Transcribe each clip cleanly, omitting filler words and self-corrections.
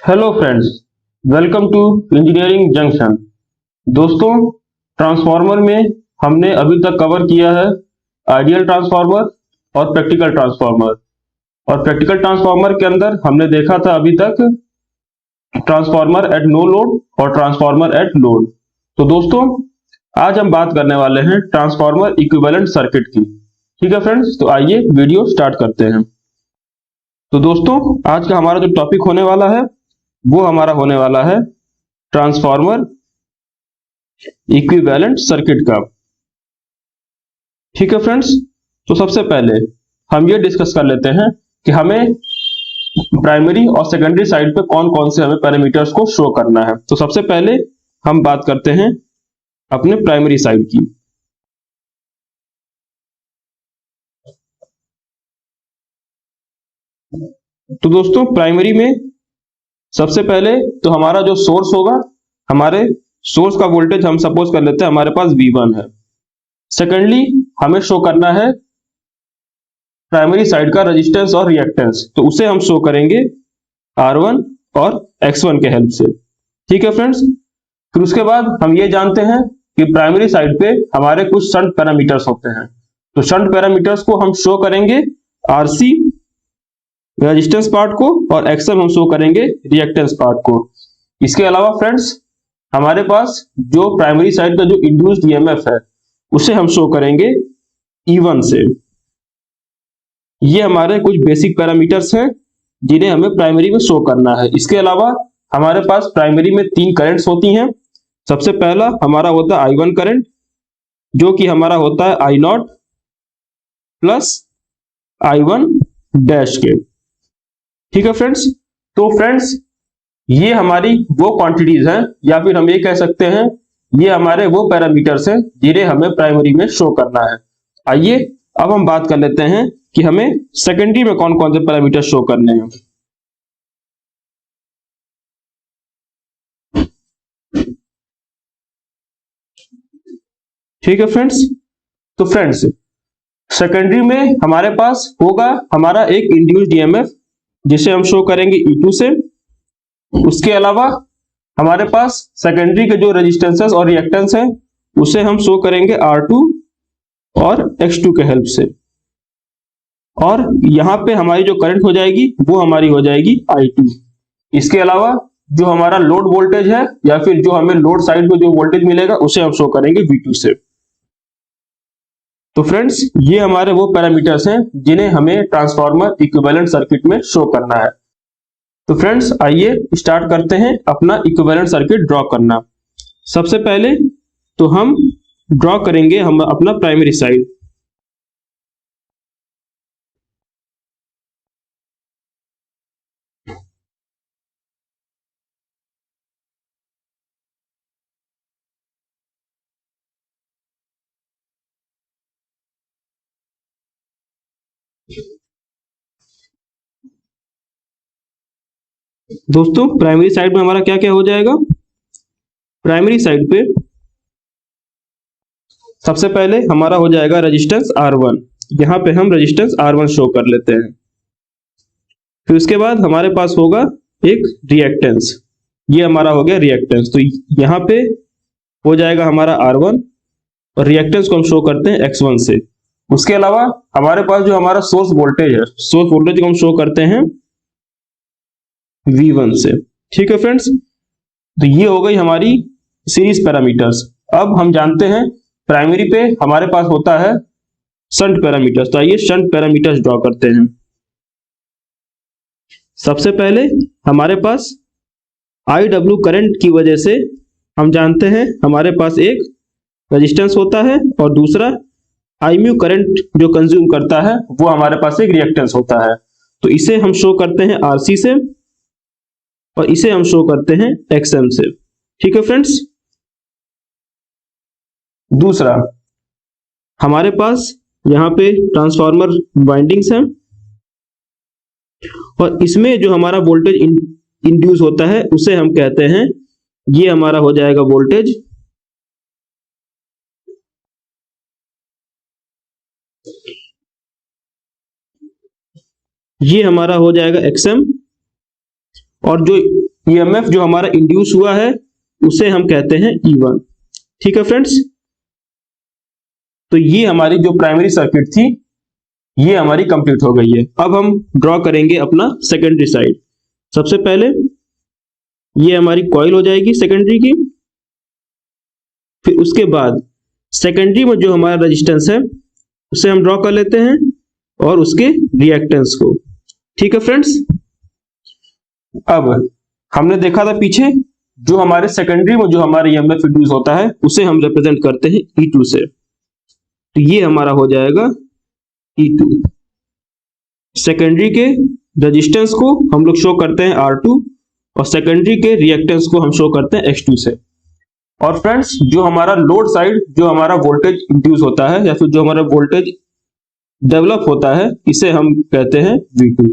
Hello friends, welcome to engineering junction. दोस्तों, transformer में हमने अभी तक कवर किया है आइडियल ट्रांसफार्मर और प्रैक्टिकल ट्रांसफार्मर। और प्रैक्टिकल ट्रांसफार्मर के अंदर हमने देखा था अभी तक ट्रांसफार्मर एट नो लोड और ट्रांसफार्मर एट लोड। तो दोस्तों, आज हम बात करने वाले हैं ट्रांसफार्मर इक्विवेलेंट सर्किट की। ठीक है फ्रेंड्स, तो आइए वीडियो स्टार्ट करते हैं। तो दोस्तों, आज का हमारा जो टॉपिक होने वाला है वो हमारा होने वाला है ट्रांसफार्मर इक्विवेलेंट सर्किट का। ठीक है फ्रेंड्स, तो सबसे पहले हम ये डिस्कस कर लेते हैं कि हमें प्राइमरी और सेकेंडरी साइड पे कौन कौन से हमें पैरामीटर्स को शो करना है। तो सबसे पहले हम बात करते हैं अपने प्राइमरी साइड की। तो दोस्तों, प्राइमरी में सबसे पहले तो हमारा जो सोर्स होगा, हमारे सोर्स का वोल्टेज हम सपोज कर लेते हैं हमारे पास V1 है। सेकेंडली हमें शो करना है प्राइमरी साइड का रेजिस्टेंस और रिएक्टेंस, तो उसे हम शो करेंगे R1 और X1 के हेल्प से। ठीक है फ्रेंड्स, फिर उसके बाद हम ये जानते हैं कि प्राइमरी साइड पे हमारे कुछ शंट पैरामीटर्स होते हैं। तो शंट पैरामीटर्स को हम शो करेंगे RC रेजिस्टेंस पार्ट को और XM हम शो करेंगे रिएक्टेंस पार्ट को। इसके अलावा फ्रेंड्स, हमारे पास जो प्राइमरी साइड का जो इंड्यूस्ड ईएमएफ है उसे हम शो करेंगे E1 से। ये हमारे कुछ बेसिक पैरामीटर्स हैं जिन्हें हमें प्राइमरी में शो करना है। इसके अलावा हमारे पास प्राइमरी में तीन करंट्स होती हैं। सबसे पहला हमारा होता है I1 करंट, जो कि हमारा होता है I0 प्लस I1 डैश के। ठीक है फ्रेंड्स, तो फ्रेंड्स ये हमारी वो क्वांटिटीज हैं, या फिर हम ये कह सकते हैं ये हमारे वो पैरामीटर्स हैं जिन्हें हमें प्राइमरी में शो करना है। आइए अब हम बात कर लेते हैं कि हमें सेकेंडरी में कौन कौन से पैरामीटर शो करने हैं। ठीक है फ्रेंड्स, तो फ्रेंड्स सेकेंडरी में हमारे पास होगा हमारा एक इंड्यूस्ड ईएमएफ जिसे हम शो करेंगे E2 से। उसके अलावा हमारे पास सेकेंडरी के जो रेजिस्टेंसेस और रिएक्टेंस हैं उसे हम शो करेंगे R2 और X2 के हेल्प से। और यहां पे हमारी जो करंट हो जाएगी वो हमारी हो जाएगी I2। इसके अलावा जो हमारा लोड वोल्टेज है या फिर जो हमें लोड साइड में जो वोल्टेज मिलेगा उसे हम शो करेंगे V2 से। तो फ्रेंड्स ये हमारे वो पैरामीटर्स हैं जिन्हें हमें ट्रांसफार्मर इक्विवेलेंट सर्किट में शो करना है। तो फ्रेंड्स आइए स्टार्ट करते हैं अपना इक्विवेलेंट सर्किट ड्रॉ करना। सबसे पहले तो हम ड्रॉ करेंगे हम अपना प्राइमरी साइड। दोस्तों, प्राइमरी साइड में हमारा क्या क्या हो जाएगा। प्राइमरी साइड पे सबसे पहले हमारा हो जाएगा रेजिस्टेंस R1। यहां पे हम रेजिस्टेंस R1 शो कर लेते हैं। फिर उसके बाद हमारे पास होगा एक रिएक्टेंस, ये हमारा हो गया रिएक्टेंस। तो यहां पे हो जाएगा हमारा R1 और रिएक्टेंस को हम शो करते हैं X1 से। उसके अलावा हमारे पास जो हमारा सोर्स वोल्टेज है, सोर्स वोल्टेज को हम शो करते हैं V1 से। ठीक है फ्रेंड्स, तो ये हो गई हमारी सीरीज पैरामीटर्स। अब हम जानते हैं प्राइमरी पे हमारे पास होता है शंट पैरामीटर्स। तो आइए शंट पैरामीटर्स ड्रॉ करते हैं। सबसे पहले हमारे पास IW करंट की वजह से हम जानते हैं हमारे पास एक रेजिस्टेंस होता है और दूसरा IMU करंट जो कंज्यूम करता है वो हमारे पास एक रिएक्टेंस होता है। तो इसे हम शो करते हैं RC से और इसे हम शो करते हैं XM से। ठीक है फ्रेंड्स, दूसरा हमारे पास यहाँ पे ट्रांसफार्मर वाइंडिंग्स हैं और इसमें जो हमारा वोल्टेज इंड्यूस होता है उसे हम कहते हैं, ये हमारा हो जाएगा वोल्टेज। ये हमारा हो जाएगा XM और जो ईएमएफ जो हमारा इंड्यूस हुआ है उसे हम कहते हैं E1। ठीक है फ्रेंड्स, तो ये हमारी जो प्राइमरी सर्किट थी ये हमारी कंप्लीट हो गई है। अब हम ड्रॉ करेंगे अपना सेकेंडरी साइड। सबसे पहले ये हमारी कॉइल हो जाएगी सेकेंडरी की, फिर उसके बाद सेकेंडरी में जो हमारा रेजिस्टेंस है उसे हम ड्रॉ कर लेते हैं और उसके रिएक्टेंस को। ठीक है फ्रेंड्स, अब हमने देखा था पीछे जो हमारे सेकेंडरी में जो हमारा ईएमएफ इंड्यूस होता है उसे हम रिप्रेजेंट करते हैं E2 से, तो ये हमारा हो जाएगा E2। सेकेंडरी के रेजिस्टेंस को हम लोग शो करते हैं R2 और सेकेंडरी के रिएक्टेंस को हम शो करते हैं X2 से। और फ्रेंड्स, जो हमारा लोड साइड जो हमारा वोल्टेज इंड्यूस होता है या फिर जो हमारा वोल्टेज डेवलप होता है इसे हम कहते हैं V2।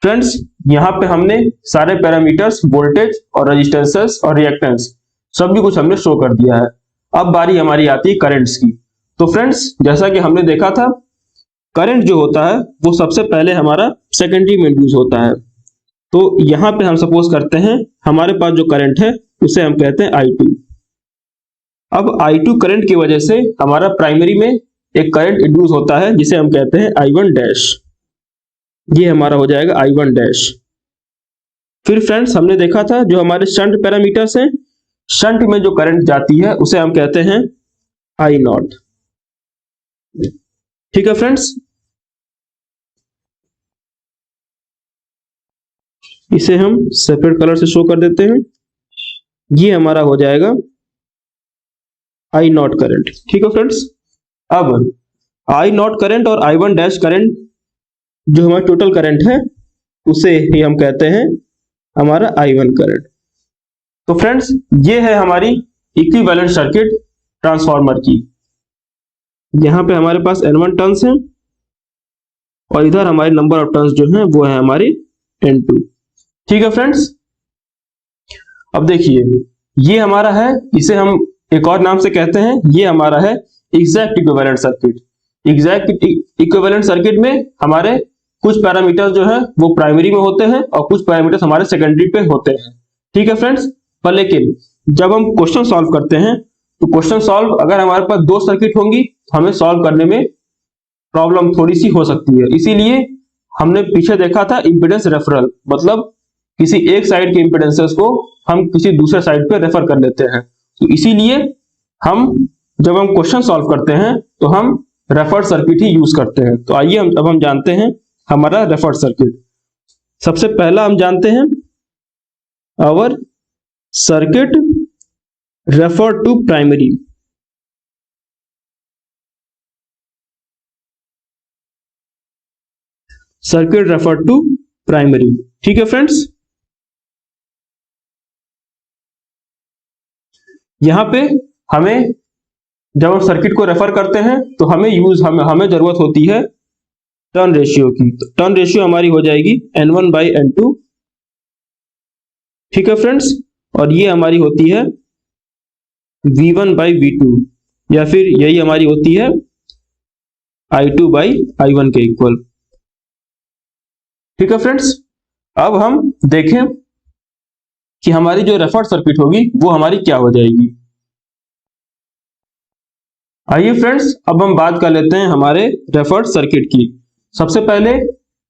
फ्रेंड्स, यहाँ पे हमने सारे पैरामीटर्स वोल्टेज और रेजिस्टेंसेस और रिएक्टेंस सभी कुछ हमने शो कर दिया है। अब बारी हमारी आती है करंट्स की। तो फ्रेंड्स, जैसा कि हमने देखा था करंट जो होता है वो सबसे पहले हमारा सेकेंडरी में इंड्यूस होता है। तो यहाँ पे हम सपोज करते हैं हमारे पास जो करंट है उसे हम कहते हैं I2। अब I2 करंट की वजह से हमारा प्राइमरी में एक करंट इंड्यूस होता है जिसे हम कहते हैं I1 डैश। ये हमारा हो जाएगा I1 डैश। फिर फ्रेंड्स, हमने देखा था जो हमारे शंट पैरामीटर्स हैं, शंट में जो करंट जाती है उसे हम कहते हैं I0। ठीक है फ्रेंड्स, इसे हम सेपरेट कलर से शो कर देते हैं। ये हमारा हो जाएगा I0 करंट। ठीक है फ्रेंड्स, अब I0 करंट और I1 डैश करंट जो हमारा टोटल करंट है उसे ही हम कहते हैं हमारा I1 करंट। तो फ्रेंड्स, ये है हमारी इक्विवेलेंट सर्किट ट्रांसफार्मर की। यहाँ पे हमारे पास N1 टर्न्स हैं और इधर हमारे नंबर ऑफ टर्न्स जो हैं वो है हमारे N2। ठीक है फ्रेंड्स, अब देखिए ये हमारा है, इसे हम एक और नाम से कहते हैं, ये हमारा है exact equivalent circuit. Exact equivalent circuit में हमारे कुछ पैरामीटर्स जो है वो प्राइमरी में होते हैं और कुछ पैरामीटर्स हमारे सेकेंडरी पे होते हैं। ठीक है फ्रेंड्स, पर लेकिन जब हम क्वेश्चन सॉल्व करते हैं तो क्वेश्चन सॉल्व अगर हमारे पास दो सर्किट होंगी तो हमें सॉल्व करने में प्रॉब्लम थोड़ी सी हो सकती है। इसीलिए हमने पीछे देखा था इंपीडेंस रेफरल, मतलब किसी एक साइड के इंपीडेंसेस को हम किसी दूसरे साइड पे रेफर कर लेते हैं। तो इसीलिए हम जब हम क्वेश्चन सॉल्व करते हैं तो हम रेफर्ड सर्किट ही यूज करते हैं। तो आइए अब हम जानते हैं हमारा रेफर्ड सर्किट। सबसे पहला हम जानते हैं our circuit refer to primary. Circuit refer to primary. ठीक है फ्रेंड्स, यहां पे हमें जब हम सर्किट को रेफर करते हैं तो हमें जरूरत होती है टर्न रेशियो की। तो टर्न रेशियो हमारी हो जाएगी N1/N2। ठीक है फ्रेंड्स, और ये हमारी होती है V1/V2 या फिर यही हमारी होती है I2/I1 के इक्वल। ठीक है फ्रेंड्स, अब हम देखें कि हमारी जो रेफर्ड सर्किट होगी वो हमारी क्या हो जाएगी। आइए फ्रेंड्स, अब हम बात कर लेते हैं हमारे रेफर्ड सर्किट की। सबसे पहले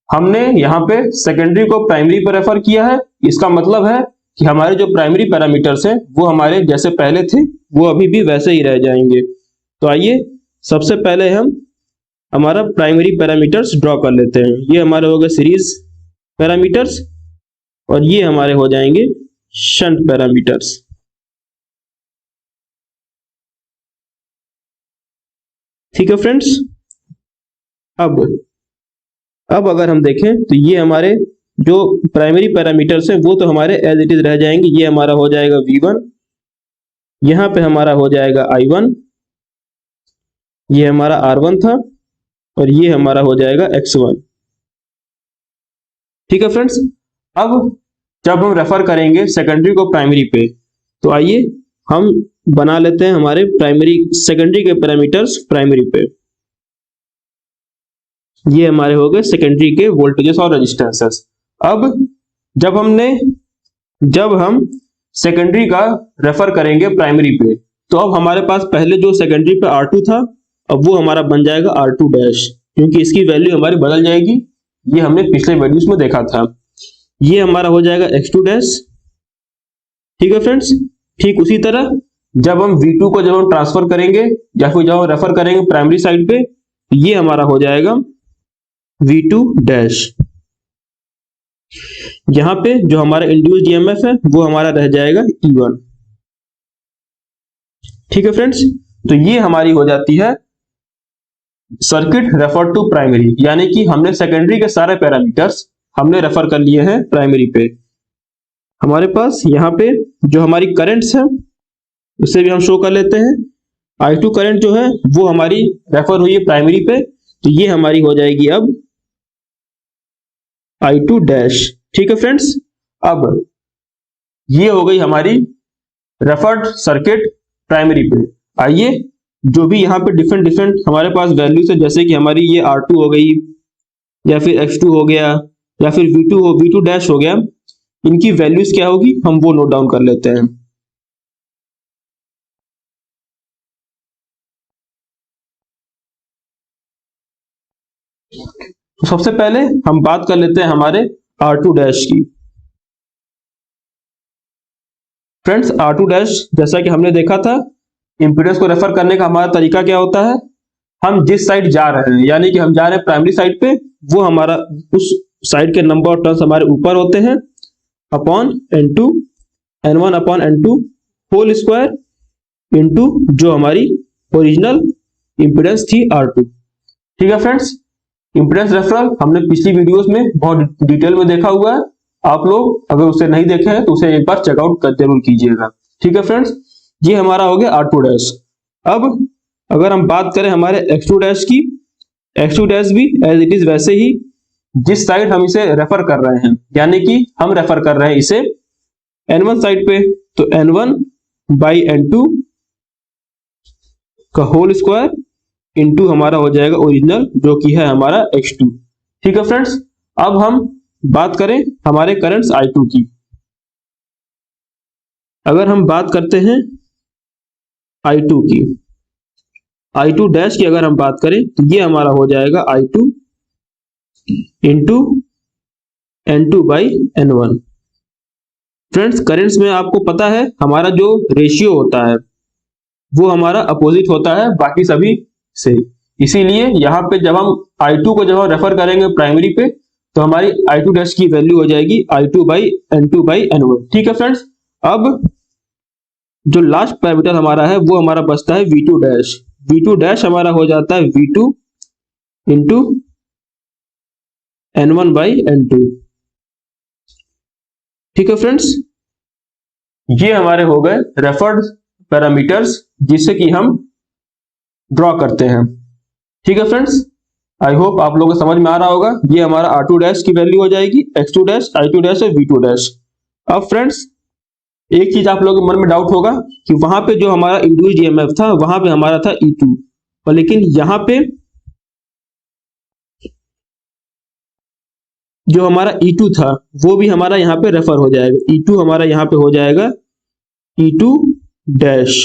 हमने यहाँ पे सेकेंडरी को प्राइमरी पर रेफर किया है। इसका मतलब है कि हमारे जो प्राइमरी पैरामीटर्स हैं वो हमारे जैसे पहले थे वो अभी भी वैसे ही रह जाएंगे। तो आइए सबसे पहले हम हमारा प्राइमरी पैरामीटर्स ड्रॉ कर लेते हैं। ये हमारे हो गए सीरीज पैरामीटर्स और ये हमारे हो जाएंगे शंट पैरामीटर्स। ठीक है फ्रेंड्स, अब अगर हम देखें तो ये हमारे जो प्राइमरी पैरामीटर्स हैं वो तो हमारे एज इट इज रह जाएंगे। ये हमारा हो जाएगा V1, यहां पे हमारा हो जाएगा I1, ये हमारा R1 था और ये हमारा हो जाएगा X1। ठीक है फ्रेंड्स, अब जब हम रेफर करेंगे सेकेंडरी को प्राइमरी पे तो आइए हम बना लेते हैं हमारे सेकेंडरी के पैरामीटर्स प्राइमरी पे। ये हमारे हो गए सेकेंडरी के वोल्टेजेस और रेजिस्टेंसेस। अब जब हम सेकेंडरी का रेफर करेंगे प्राइमरी पे, तो अब हमारे पास पहले जो सेकेंडरी पे R2 था, अब वो हमारा बन जाएगा R2 डैश, क्योंकि इसकी वैल्यू हमारी बदल जाएगी। ये हमने पिछले वैल्यूज में देखा था। ये हमारा हो जाएगा X2 डैश। ठीक है फ्रेंड्स, ठीक उसी तरह जब हम V2 को जब हम ट्रांसफर करेंगे या फिर जब हम रेफर करेंगे प्राइमरी साइड पे, ये हमारा हो जाएगा V2 डैश। यहां पे जो हमारा इंड्यूस्ड ईएमएफ है वो हमारा रह जाएगा E1। ठीक है फ्रेंड्स, तो ये हमारी हो जाती है सर्किट रेफर टू प्राइमरी, यानी कि हमने सेकेंडरी के सारे पैरामीटर्स हमने रेफर कर लिए हैं प्राइमरी पे। हमारे पास यहाँ पे जो हमारी करंट्स है उसे भी हम शो कर लेते हैं। I2 करंट जो है वो हमारी रेफर हुई है प्राइमरी पे, तो ये हमारी हो जाएगी अब I2 डैश। ठीक है फ्रेंड्स, अब ये हो गई हमारी रेफर्ड सर्किट प्राइमरी पे। आइए जो भी यहाँ पे डिफरेंट हमारे पास वैल्यूज है, जैसे कि हमारी ये R2 हो गई या फिर X2 हो गया या फिर V2 डैश हो गया, इनकी वैल्यूज क्या होगी हम वो नोट डाउन कर लेते हैं। तो सबसे पहले हम बात कर लेते हैं हमारे R2 डैश की। फ्रेंड्स, R2 डैश जैसा कि हमने देखा था, इंपीडेंस को रेफर करने का हमारा तरीका क्या होता है, हम जिस साइड जा रहे हैं, यानी कि हम जा रहे हैं प्राइमरी साइड पे, वो हमारा उस साइड के नंबर ऑफ टर्न्स हमारे ऊपर होते हैं upon N2 N1 upon N2 whole square into जो हमारी ओरिजिनल इंपीडेंस थी R2। ठीक है फ्रेंड्स, इंपीडेंस रेफरल हमने पिछली वीडियोस में बहुत डिटेल में देखा हुआ है। आप लोग अगर उसे नहीं देखे हैं तो उसे एक बार चेकआउट जरूर कीजिएगा। ठीक है फ्रेंड्स, ये हमारा हो गया R2 डैश। अब अगर हम बात करें हमारे X2 डैश की, X2 डैश भी एज इट इज वैसे ही, जिस साइड हम इसे रेफर कर रहे हैं, यानी कि हम रेफर कर रहे हैं इसे N1 साइड पे, तो N1 बाई N2 का होल स्क्वायर इंटू हमारा हो जाएगा ओरिजिनल जो कि है हमारा X2। ठीक है फ्रेंड्स, अब हम बात करें हमारे करंट्स I2 की। अगर हम बात करते हैं I2 की, I2 डैश की अगर हम बात करें तो ये हमारा हो जाएगा I2 into N2 by N1। Friends, currents में आपको पता है हमारा जो रेशियो होता है वो हमारा अपोजिट होता है बाकी सभी से, इसीलिए यहाँ पे जब हम I2 को जब हम रेफर करेंगे प्राइमरी पे, तो हमारी I2 डैश की वैल्यू हो जाएगी I2 by N2 by N1। ठीक है फ्रेंड्स, अब जो लास्ट पैरामीटर हमारा है वो हमारा बचता है V2 डैश। V2 डैश हमारा हो जाता है V2 into N1 by N2। ठीक है फ्रेंड्स, ये हमारे हो गए रेफर्ड पैरामीटर्स जिससे कि हम ड्रॉ करते हैं। ठीक है फ्रेंड्स, आई होप आप लोगों को समझ में आ रहा होगा। ये हमारा R2 डैश की वैल्यू हो जाएगी X2 डैश, I2 डैश और V2 डैश। अब फ्रेंड्स, एक चीज आप लोगों के मन में डाउट होगा कि वहां पे जो हमारा इंड्यूस्ड ईएमएफ था वहां पे हमारा था E2, और लेकिन यहाँ पे जो हमारा E2 था वो भी हमारा यहाँ पे रेफर हो जाएगा। E2 हमारा यहाँ पे हो जाएगा E2 डैश।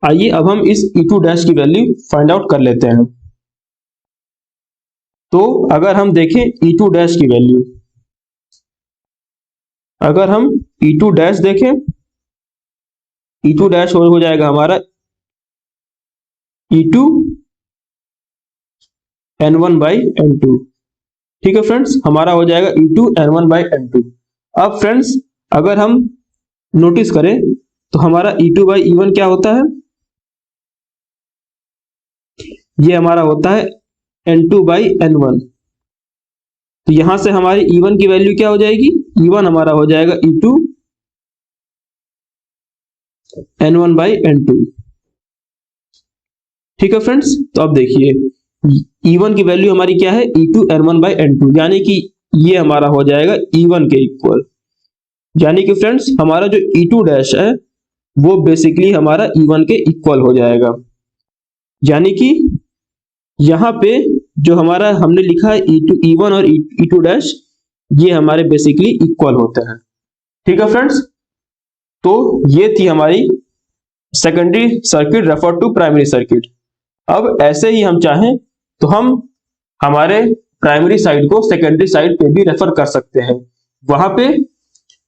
आइए अब हम इस E2 डैश की वैल्यू फाइंड आउट कर लेते हैं। तो अगर हम देखें E2 डैश की वैल्यू, अगर हम E2 डैश देखें, E2 डैश हो जाएगा हमारा E2 N1 बाई N2। ठीक है फ्रेंड्स, हमारा हो जाएगा E2 N1 बाई N2। अब फ्रेंड्स, अगर हम नोटिस करें तो हमारा E2 बाई E1 क्या होता है, ये हमारा होता है N2 बाई N1। तो यहां से हमारी E1 की वैल्यू क्या हो जाएगी, E1 हमारा हो जाएगा E2 N1 बाई N2। ठीक है फ्रेंड्स, तो अब देखिए E1 की वैल्यू हमारी क्या है, E2 N1 बाई N2, यानी कि ये हमारा हो जाएगा E1 के इक्वल। यानी कि फ्रेंड्स, हमारा जो E2 डैश है वो बेसिकली हमारा E1 के इक्वल हो जाएगा। यानी कि यहाँ पे जो हमारा हमने लिखा है E1 और E2 डैश, ये हमारे बेसिकली इक्वल होते हैं। ठीक है फ्रेंड्स, तो ये थी हमारी secondary circuit refer to primary circuit. अब ऐसे ही हम चाहें तो हम हमारे प्राइमरी साइड को सेकेंडरी साइड पे भी रेफर कर सकते हैं। वहां पे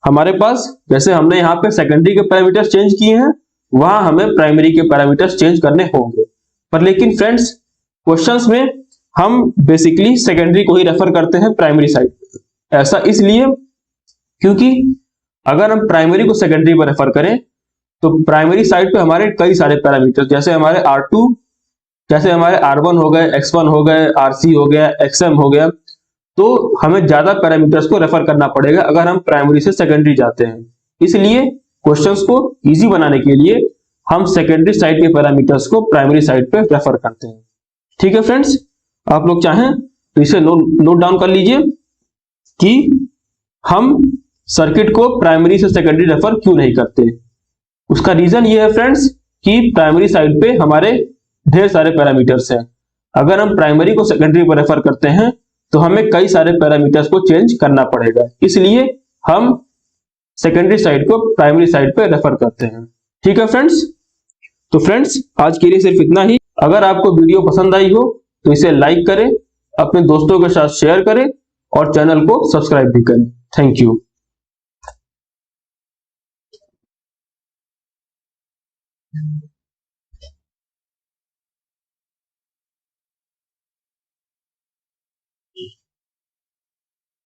हमारे पास जैसे हमने यहाँ पे सेकेंडरी के पैरामीटर्स चेंज किए हैं, वहां हमें प्राइमरी के पैरामीटर्स चेंज करने होंगे। पर लेकिन फ्रेंड्स, क्वेश्चंस में हम बेसिकली सेकेंडरी को ही रेफर करते हैं प्राइमरी साइड पे। ऐसा इसलिए क्योंकि अगर हम प्राइमरी को सेकेंडरी पर रेफर करें तो प्राइमरी साइड पे हमारे कई सारे पैरामीटर्स, जैसे हमारे R2, जैसे हमारे R1 हो गए, X1 हो गए, RC हो गया, XM हो गया, तो हमें ज्यादा पैरामीटर्स को रेफर करना पड़ेगा अगर हम प्राइमरी से सेकेंडरी जाते हैं। इसलिए क्वेश्चंस को इजी बनाने के लिए हम सेकेंडरी साइड के पैरामीटर्स को प्राइमरी साइड पे रेफर करते हैं। ठीक है फ्रेंड्स, आप लोग चाहें तो इसे नोट डाउन कर लीजिए कि हम सर्किट को प्राइमरी से सेकेंडरी रेफर क्यों नहीं करते। उसका रीजन ये है फ्रेंड्स कि प्राइमरी साइड पे हमारे ढेर सारे पैरामीटर्स हैं। अगर हम प्राइमरी को सेकेंडरी पर रेफर करते हैं तो हमें कई सारे पैरामीटर्स को चेंज करना पड़ेगा, इसलिए हम सेकेंडरी साइड को प्राइमरी साइड पे रेफर करते हैं। ठीक है फ्रेंड्स, तो फ्रेंड्स आज के लिए सिर्फ इतना ही। अगर आपको वीडियो पसंद आई हो तो इसे लाइक करें, अपने दोस्तों के साथ शेयर करें और चैनल को सब्सक्राइब भी करें। Thank you.